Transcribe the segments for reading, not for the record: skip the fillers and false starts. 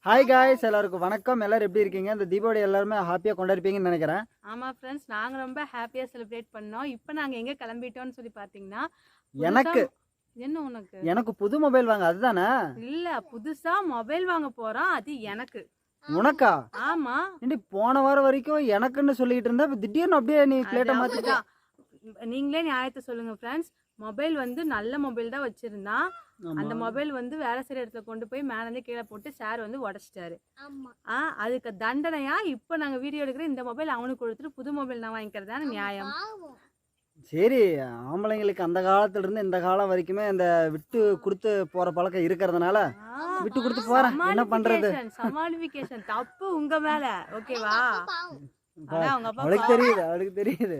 Hi guys, எல்லாருக்கும் வணக்கம். எல்லாரும் எப்படி இருக்கீங்க? இந்த தீபாவளி எல்லாருமே ஹாப்பியாக கொண்டாடிப்பீங்கன்னு நினைக்கிறேன். ஆமாம் ஃப்ரெண்ட்ஸ், நாங்கள் ரொம்ப ஹாப்பியாக செலிப்ரேட் பண்ணோம். இப்போ நாங்கள் எங்கே கிளம்பிட்டோம்னு சொல்லி பார்த்தீங்கன்னா, எனக்கு என்ன உனக்கு? எனக்கு புது மொபைல் வாங்க, அதுதானே? இல்லை, புதுசாக மொபைல் வாங்க போகிறோம். அது எனக்கு. உனக்கா? ஆமாம். ஏண்டி போன வாரம் வரைக்கும் எனக்குன்னு சொல்லிட்டு இருந்தா, இப்போ திடீர்னு அப்படியே நீ பிளேட்டை மாற்றிட்டா. நீங்களே நியாயத்தை சொல்லுங்கள் ஃப்ரெண்ட்ஸ். மொபைல் வந்து நல்ல மொபைல் தான் வச்சுருந்தான். அந்த மொபைல் வந்து வேலை செய்கிற இடத்துல கொண்டு போய் மேலேருந்து கீழே போட்டு சார் வந்து உடச்சிட்டாரு. அதுக்கு தண்டனையா இப்போ நாங்கள் வீடியோ எடுக்கிற இந்த மொபைல் அவனுக்கு கொடுத்துட்டு புது மொபைல் நான் வாங்கிக்கிறதான நியாயம். சரி, ஆம்பளைங்களுக்கு அந்த காலத்துல இருந்து இந்த காலம் வரைக்குமே இந்த விட்டு கொடுத்து போற பழக்கம் இருக்கிறதுனால விட்டு கொடுத்து போறேன். என்ன பண்றது? சமாளிஃபிகேஷன் தப்பு உங்க மேல. ஓகேவா? அவளுக்கு தெரியுது.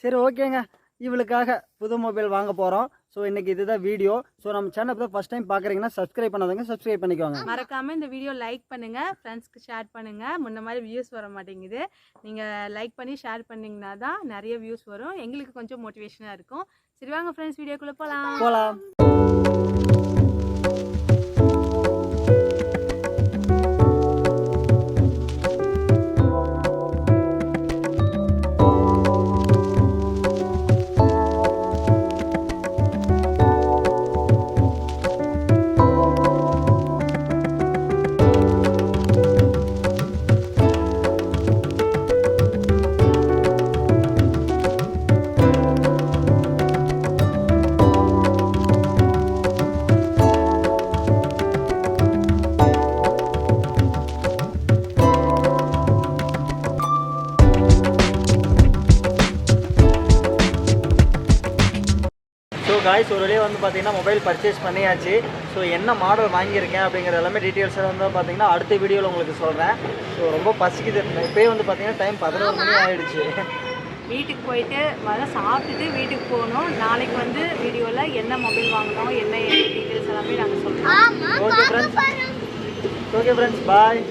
சரி, ஓகேங்க. இவளுக்காக புது மொபைல் வாங்க போகிறோம். ஸோ இன்றைக்கி இதுதான் வீடியோ. ஸோ நம்ம சேனல் தான் ஃபஸ்ட் டைம் பார்க்குறீங்கன்னா சப்ஸ்கிரைப் பண்ணாதவங்க சப்ஸ்கிரைப் பண்ணிக்கோங்க. மறக்காமல் இந்த வீடியோ லைக் பண்ணுங்கள், ஃப்ரெண்ட்ஸ்க்கு ஷேர் பண்ணுங்கள். முன்ன மாதிரி வியூஸ் வர மாட்டேங்குது. நீங்கள் லைக் பண்ணி ஷேர் பண்ணிங்கன்னா தான் நிறைய வியூஸ் வரும். எங்களுக்கு கொஞ்சம் மோட்டிவேஷனாக இருக்கும். சரி வாங்க ஃப்ரெண்ட்ஸ், வீடியோக்குள்ளே போகலாம். காய்ஸ், ஒரு வழியாக வந்து பார்த்தீங்கன்னா மொபைல் பர்ச்சேஸ் பண்ணியாச்சு. ஸோ என்ன மாடல் வாங்கியிருக்கேன் அப்படிங்கிற எல்லாமே டீட்டெயில்ஸாக வந்து பார்த்தீங்கன்னா அடுத்த வீடியோவில் உங்களுக்கு சொல்கிறேன். ஸோ ரொம்ப பசிக்குது. இப்போயே வந்து பார்த்தீங்கன்னா டைம் 11 மணி ஆகிடுச்சு. வீட்டுக்கு போயிட்டு சாப்பிட்டுட்டு வீட்டுக்கு போகணும். நாளைக்கு வந்து வீடியோவில் என்ன மொபைல் வாங்கணும், என்ன டீட்டெயில்ஸ் எல்லாமே நாங்கள் சொல்கிறோம். ஓகே ஃப்ரெண்ட்ஸ், பாய்.